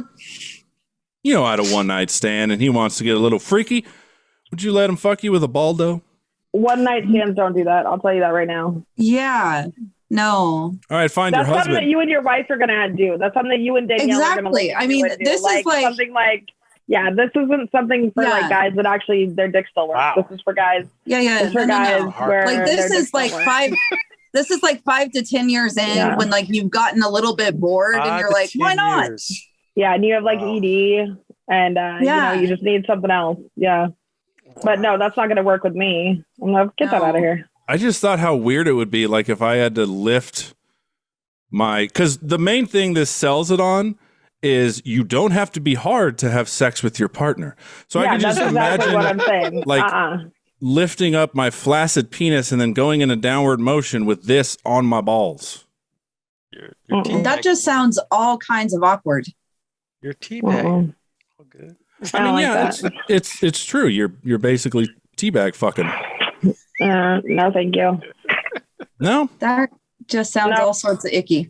at a one-night stand and he wants to get a little freaky, would you let him fuck you with a baldo? One night stands don't do that. I'll tell you that right now. Yeah. No. All right, find That's your something that husband. you and your wife are gonna do. That's something that you and Danielle are gonna Exactly. I mean, this is like something like this isn't something for like guys that actually their dick still works. Wow. This is for guys. Yeah, yeah. This is for guys where Like their this dick is like still works. 5 this is like 5 to 10 years in Yeah. when like you've gotten a little bit bored and you're like, why not? Yeah, and you have like Wow. ED and you just need something else. Yeah. But no, that's not gonna work with me. I'm gonna get that No. out of here. I just thought how weird it would be, like if I had to lift because the main thing this sells it on is you don't have to be hard to have sex with your partner. So I yeah, can that's just exactly imagine what I'm saying. like lifting up my flaccid penis and then going in a downward motion with this on my balls. Your That just sounds all kinds of awkward. Your teabag. Oh, good. I I don't mean, like yeah, it's true. You're basically teabag fucking. no, thank you. No, That just sounds No. all sorts of icky.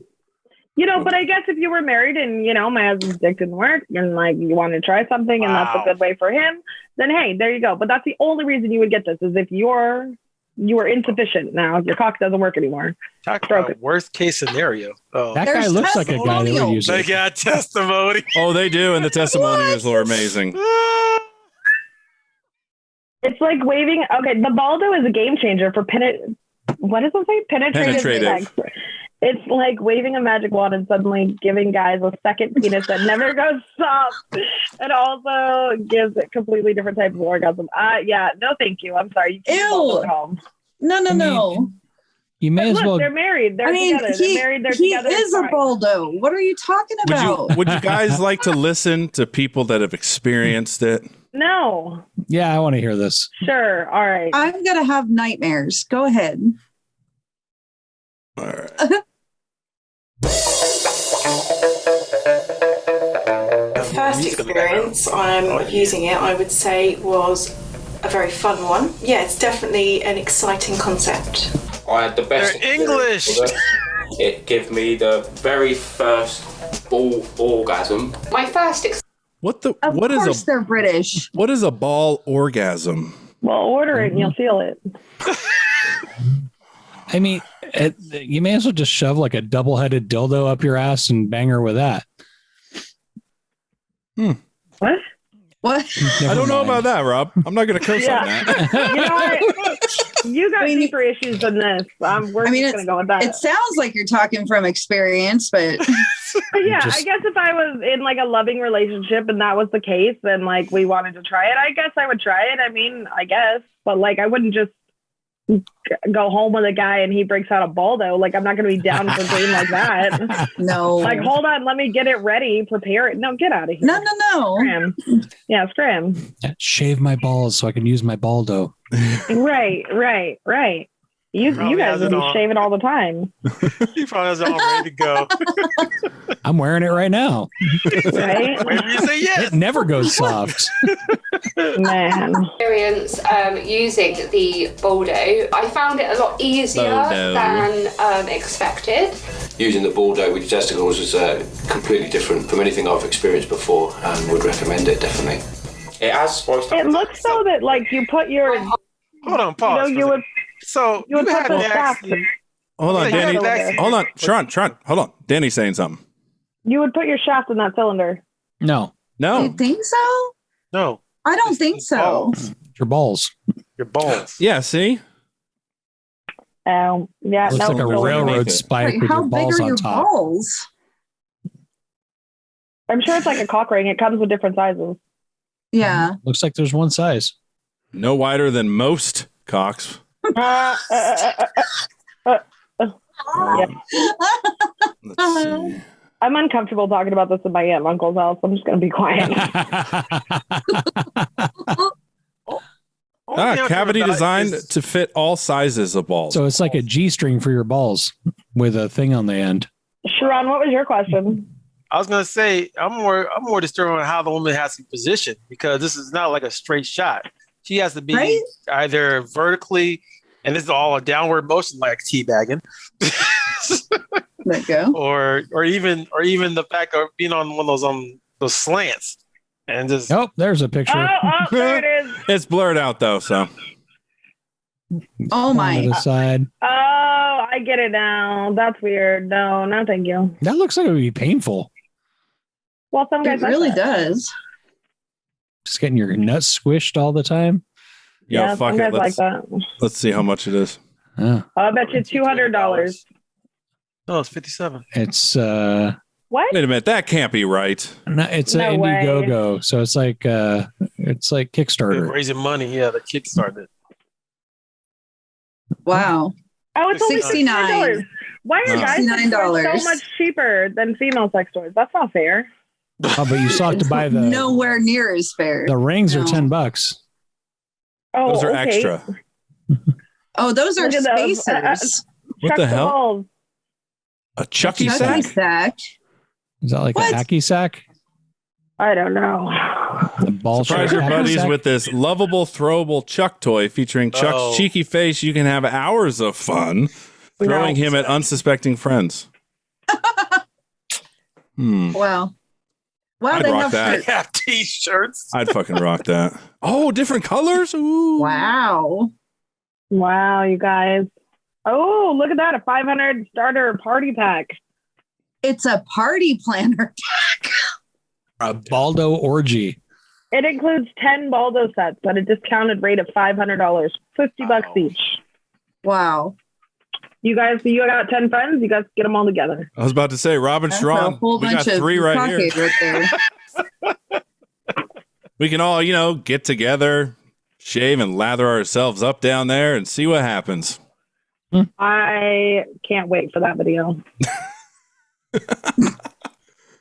But I guess if you were married and, my husband's dick didn't work and like you want to try something and that's a Wow. good way for him, then hey, there you go. But that's the only reason you would get this is if your you are insufficient now. Your cock doesn't work anymore. Talk about worst case scenario. Oh, That guy looks like a guy that would use they it. got testimony. Oh, they do, and the testimonials are amazing. It's like waving. Okay, the Balldo is a game changer for what does it say? Penetrative sex. It's like waving a magic wand and suddenly giving guys a second penis that never goes soft. It also gives a completely different type of orgasm. Yeah, no, thank you. I'm sorry. You Ew. at home. No. You may as well. They're married. They're together. They're married. They're together. He is a Balldo. What are you talking about? Would you guys like to listen to people that have experienced it? No. Yeah, I want to hear this. Sure. All right. I'm gonna have nightmares. Go ahead. All right. First experience of using it, I would say, was a very fun one. Yeah, it's definitely an exciting concept. I had the best. They're English. It gave me the very first ball orgasm. My first. Of course they're British. What is a ball orgasm? Well, order it and you'll feel it. I mean, you may as well just shove like a double-headed dildo up your ass and bang her with that. What? I don't know about that, Rob. I'm not going to curse on that. You know what? You got deeper issues than this. We're just going to go with that. It sounds like you're talking from experience, but... But yeah, I guess if I was in like a loving relationship and that was the case, then like we wanted to try it, I guess I would try it. I mean, I guess, but like I wouldn't just go home with a guy and he breaks out a Balldo. Like I'm not going to be down for game like that. No. Like hold on, let me get it ready, prepare it. No, get out of here. No. Scram. Yeah, scram. Shave my balls so I can use my Balldo. Right. You guys would be shaving all the time. He probably has it all ready to go. I'm wearing it right now. Right? Whenever you say yes. It never goes soft. Man. Experience using the Balldo, I found it a lot easier than expected. Using the Balldo with testicles is completely different from anything I've experienced before, and would recommend it definitely. It has spiced up. It looks so that like you put your hold on, pause. You would had put the shaft. Hold on, Danny. Hold on, Sharon. Hold on. Danny's saying something. You would put your shaft in that cylinder. No. You think so? No. I don't think so. Your balls. Your balls. Yeah, see? Yeah. Looks like a railroad spike with your balls on top. Balls? I'm sure it's like a cock ring. It comes with different sizes. Yeah. Looks like there's one size. No wider than most cocks. Yeah. Let's see. I'm uncomfortable talking about this in my aunt and uncle's house. I'm just going to be quiet. Cavity designed to fit all sizes of balls. So it's like a G-string for your balls with a thing on the end. Sharon, what was your question? I was gonna say I'm more disturbed on how the woman has to be positioned, because this is not like a straight shot. She has to be either vertically, and this is all a downward motion like teabagging. There you go. Or even the fact of being on one of those slants and just there's a picture. Oh, there it is. It's blurred out though, so. Oh my. On the side. Oh, I get it now. That's weird. No, thank you. That looks like it would be painful. Well, some guys it really does. Just getting your nuts squished all the time. Yeah, fuck it. Like that. Let's see how much it is. I bet you $200. No, it's 57. It's what? Wait a minute, that can't be right. No, it's an Indiegogo, so it's like Kickstarter. They're raising money, the Kickstarter. Wow. Oh, it's only $69. Why are guys $69 so much cheaper than female sex toys? That's not fair. Oh, but you still have to buy the nowhere near as fair. The rings are $10. Oh, those are extra. Oh, those are spacers. What the hell? A Chucky sack? Is that like a hacky sack? I don't know. The ball Surprise your buddies sack? With this lovable, throwable Chuck toy featuring Chuck's cheeky face. You can have hours of fun throwing him at unsuspecting friends. Wow. Wow, I'd rock that. They have t-shirts. I'd fucking rock that. Oh, different colors? Ooh. Wow. Wow, you guys. Oh, look at that. A 500 starter party pack. It's a party planner. A Balldo orgy. It includes 10 Balldo sets at a discounted rate of $500, $50 each. Wow. You got 10 friends? You guys get them all together. I was about to say, Rob and Strawn, we got 3 right here. Right there. We can all, get together, shave and lather ourselves up down there and see what happens. I can't wait for that video.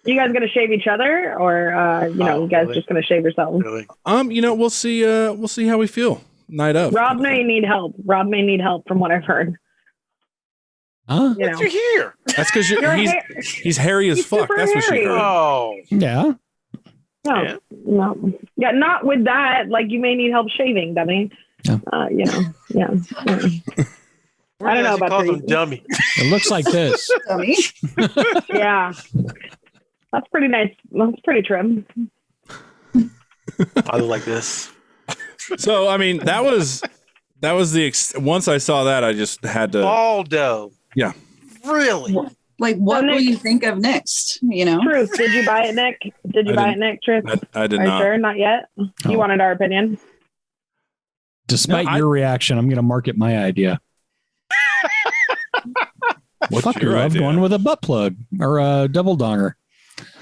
You guys gonna shave each other, or you guys just gonna shave yourselves? Really? We'll see. We'll see how we feel. Night of. Rob may need help. Rob may need help, from what I've heard. Huh? But you're here. That's because he's hairy as fuck. That's what she heard. Oh, Yeah. No. Yeah, not with that. Like, you may need help shaving, dummy. Yeah. Yeah. I don't know about calls him dummy. It looks like this. Dummy. Yeah. That's pretty nice. That's pretty trim. I look like this. So, I mean, that was once I saw that, I just had to. Balldo. Yeah. Really? Like, what Nick, will you think of next? Truth. Did you buy it, Nick? Did you buy it, Nick? Truth. I did Are not. you sure? Not yet. You wanted our opinion. Despite your reaction, I'm going to market my idea. What's your loved one with a butt plug or a double donger?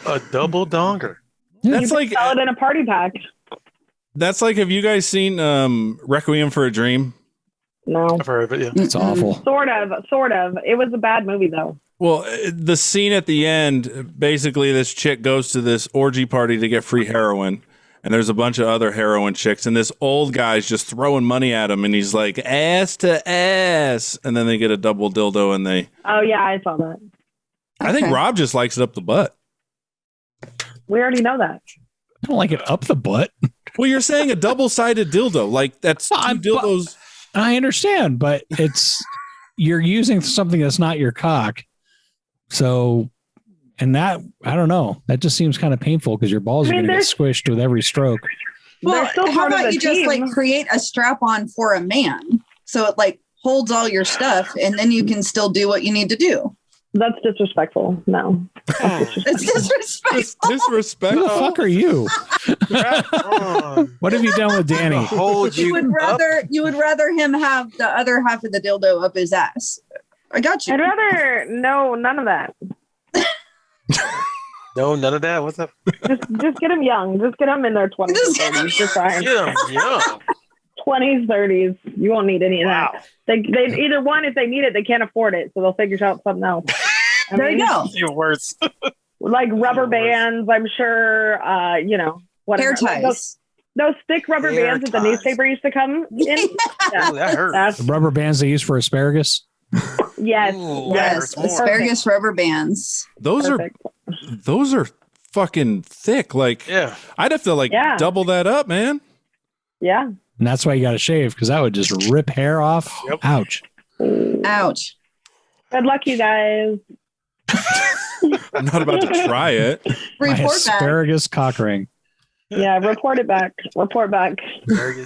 A double donger. That's like sell it in a party pack. That's like, have you guys seen Requiem for a Dream? No. I've heard of it, yeah. It's awful. Sort of. It was a bad movie, though. Well, the scene at the end, basically this chick goes to this orgy party to get free heroin, and there's a bunch of other heroin chicks, and this old guy's just throwing money at him, and he's like, ass to ass, and then they get a double dildo, and they... Oh, yeah, I saw that. I think Rob just likes it up the butt. We already know that. I don't like it up the butt. Well, you're saying a double-sided dildo. Like, that's two dildos. I understand, but you're using something that's not your cock. So, and that, I don't know. That just seems kind of painful because your balls are going to get squished with every stroke. Well, how about you just create a strap on for a man so it holds all your stuff and then you can still do what you need to do? That's disrespectful. No. It's disrespectful. Disrespectful. Who the fuck are you? What have you done with Danny? You would rather him have the other half of the dildo up his ass. I got you. I'd rather none of that. No, none of that. What's up? Just get him young. Just get him in their 20s, 30s. Just fine. Yeah. 20s, 30s. You won't need any of that. They either one, if they need it, they can't afford it, so they'll figure out something else. There you go. Your words. Like rubber bands, I'm sure. Whatever. Hair ties. Those thick rubber bands that the newspaper used to come in. Yeah. That hurts. The rubber bands they use for asparagus. Yes. Ooh, yes. Asparagus rubber bands. Those are fucking thick. Like, yeah. I'd have to double that up, man. Yeah. And that's why you got to shave, because that would just rip hair off. Yep. Ouch. Ouch. Good luck, you guys. I'm not about to try it. My asparagus cock ring. Yeah, report it back. Report back.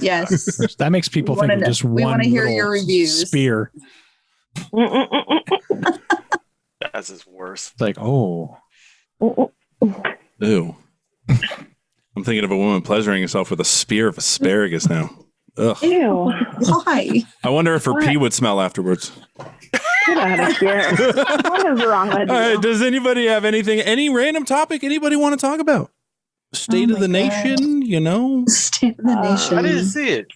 Yes. That makes people think of just one. We want to hear your reviews. Spear. That's his worst. It's like, oh. Ew. I'm thinking of a woman pleasuring herself with a spear of asparagus now. Ugh. Ew. Why? I wonder if her pee would smell afterwards. Get out of here. What is wrong with you? All right, does anybody have any random topic anybody want to talk about? State of the nation, State of the nation. I didn't see it.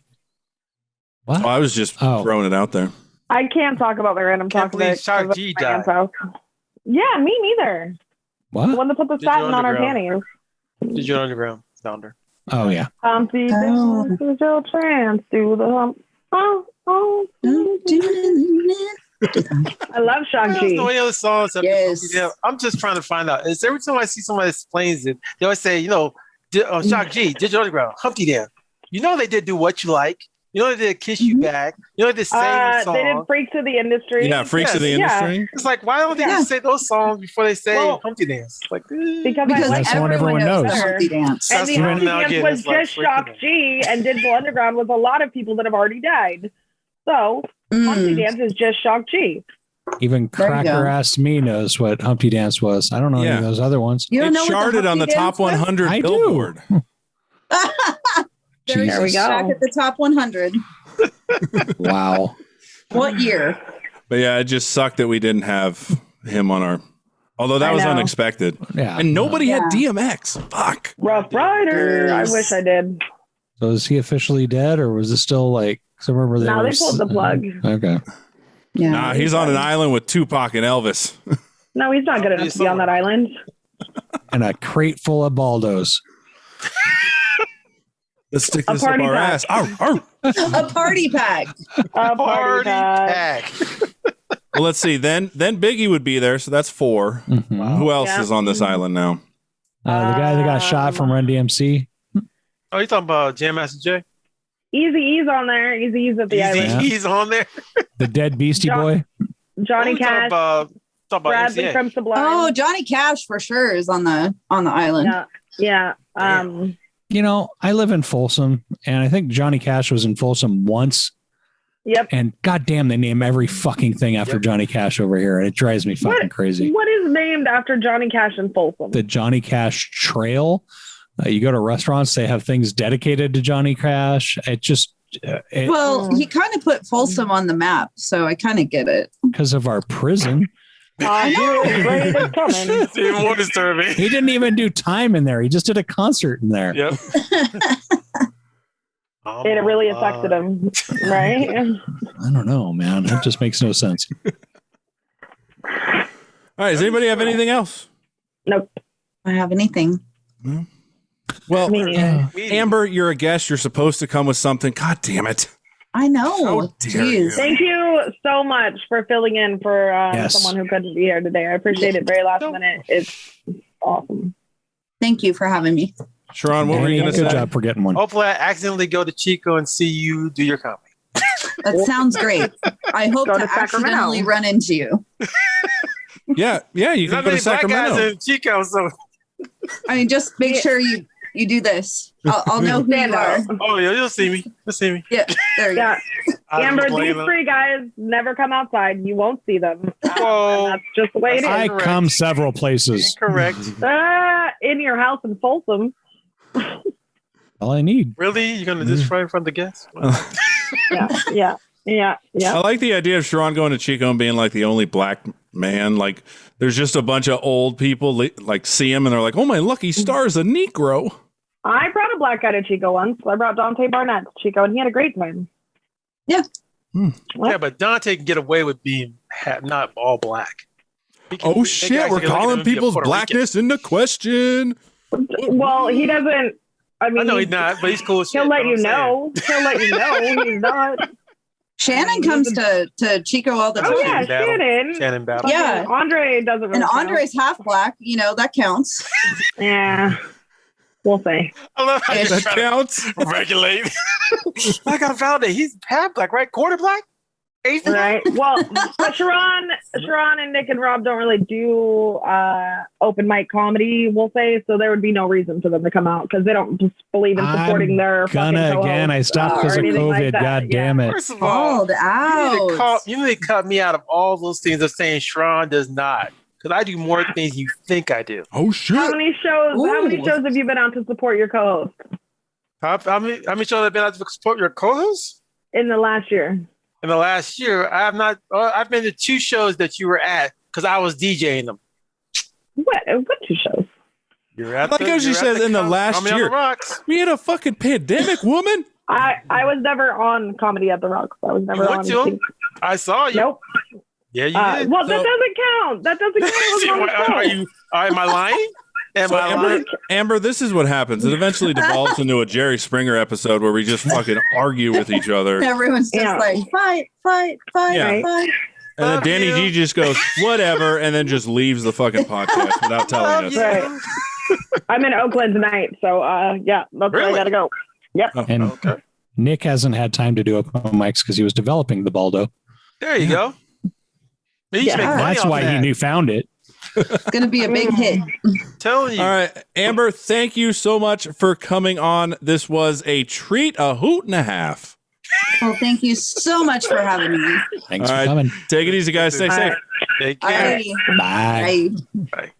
What? Oh, I was just throwing it out there. I can't talk about the random topic. Shock G died. Yeah, me neither. What? The one that put the satin on our panties. Digital Underground founder. Oh, yeah. Humpty Digital Trance, do the hump. I love Shock G. No any other songs. Yes. I'm just trying to find out. Is every time I see somebody explains it, they always say, Shock G, Digital Underground, Humpty Dance. They did Do What You Like. They did Kiss You Back. They did same song. They did Freaks of the Industry. Yeah, Freaks of the Industry. It's like, why don't they just say those songs before they say Humpty Dance? Like, because that's the one everyone knows. Humpty Dance. And the Humpty Dance was just Shock G, and Digital Underground was a lot of people that have already died. So Humpty Dance is just Shang-Chi. Even cracker ass me knows what Humpty Dance was. I don't know any of those other ones. You don't know charted on the top 100 I Billboard. There we go. Back at the top 100. Wow. What year? But yeah, it just sucked that we didn't have him on our. Although that was unexpected. Yeah. And nobody had DMX. Fuck. Rough Rider. I wish I did. So is he officially dead, or was it still like? Cause I remember they pulled the plug. Okay. Yeah. Nah, he's on an island with Tupac and Elvis. No, he's not good enough to be on that island. And a crate full of Baldos. Let's stick this up our ass. A party pack. A party pack. Well, let's see. Then Biggie would be there, so that's 4. Mm-hmm. Wow. Who else is on this island now? The guy that got shot from Run DMC. Oh, you talking about Jam Master Jay? Eazy-E's on there. Eazy-E's at the island. Eazy-E's on there. The dead Beastie Boy. Johnny Cash. Talk about Bradley MCA. from Sublime. Oh, Johnny Cash for sure is on the island. Yeah. You know, I live in Folsom, and I think Johnny Cash was in Folsom once. Yep. And goddamn, they name every fucking thing after Johnny Cash over here, and it drives me fucking crazy. What is named after Johnny Cash in Folsom? The Johnny Cash Trail. You go to restaurants, they have things dedicated to Johnny Cash. It just... well, he kind of put Folsom on the map, so I kind of get it. Because of our prison. I know. It's coming. It's even more disturbing. He didn't even do time in there. He just did a concert in there. Yep. It really affected him, right? I don't know, man. That just makes no sense. All right. Does anybody have anything else? Nope. I don't have anything. Well, Amber, you're a guest. You're supposed to come with something. God damn it. I know. How dare you. Thank you so much for filling in for someone who couldn't be here today. I appreciate it very last minute. It's awesome. Thank you for having me. Sharon, what were you going to say? Good job for getting one. Hopefully I accidentally go to Chico and see you do your comedy. That sounds great. I hope to accidentally run into you. Yeah, you can go to Sacramento. Guys in Chico, so I mean, just make sure you do this. I'll know who you are. Oh, yeah, you'll see me. You'll see me. Yeah, there you go. Amber, these 3 guys never come outside. You won't see them. That's just the way it is. I come several places. Correct. In your house in Folsom. All I need. Really? You're going to do this right in front of the guests? Yeah. I like the idea of Sharon going to Chico and being like the only black man. Like, there's just a bunch of old people like see him and they're like, "Oh, my lucky star is a Negro." I brought a black guy to Chico once. I brought Dante Barnett to Chico, and he had a great time. Yeah. Yeah, but Dante can get away with being not all black. Oh shit! We're calling people's blackness into question. Well, he doesn't. I mean, I know he's not, but he's cool. He'll let you know. He'll let you know he's not. Shannon comes to Chico all the time. Oh yeah, Shannon battle. Yeah, Andre doesn't. Really and Andre's half black. You know that counts. Yeah, we'll say. I love how that counts. Regulate. I got found it. He's half black, right? Quarter black. Right. Well, but Sharon and Nick and Rob don't really do open mic comedy, we'll say, so there would be no reason for them to come out because they don't just believe in supporting their gonna again. I stopped because of COVID. Like God damn it! First of all, you need to cut me out of all those things of saying Sharon does not, because I do more things you think I do. Oh shit! How many shows have you been out to support your co-host? How many shows have been out to support your co-host in the last year? In the last year, I have not. I've been to 2 shows that you were at because I was DJing them. What 2 shows? You're at. Like how she says in the last year. We had a fucking pandemic, woman. I was never on Comedy at the Rocks. I was never on. To I saw you. Nope. Yeah, you did. Well, that doesn't count. That doesn't count. Am I lying? Amber, this is what happens. It eventually devolves into a Jerry Springer episode where we just fucking argue with each other. Everyone's just like, fight. And then Danny G just goes, whatever, and then just leaves the fucking podcast without telling us. Right. I'm in Oakland tonight, so that's where I gotta go. Yep. And Nick hasn't had time to do open mics because he was developing the Balldo. There you go. That's why he found it. It's going to be a big hit. Telling you. All right, Amber, thank you so much for coming on. This was a treat, a hoot and a half. Well, thank you so much for having me. Thanks for coming. Take it easy, guys. Stay safe. Take care. Bye. Bye. Bye. Bye.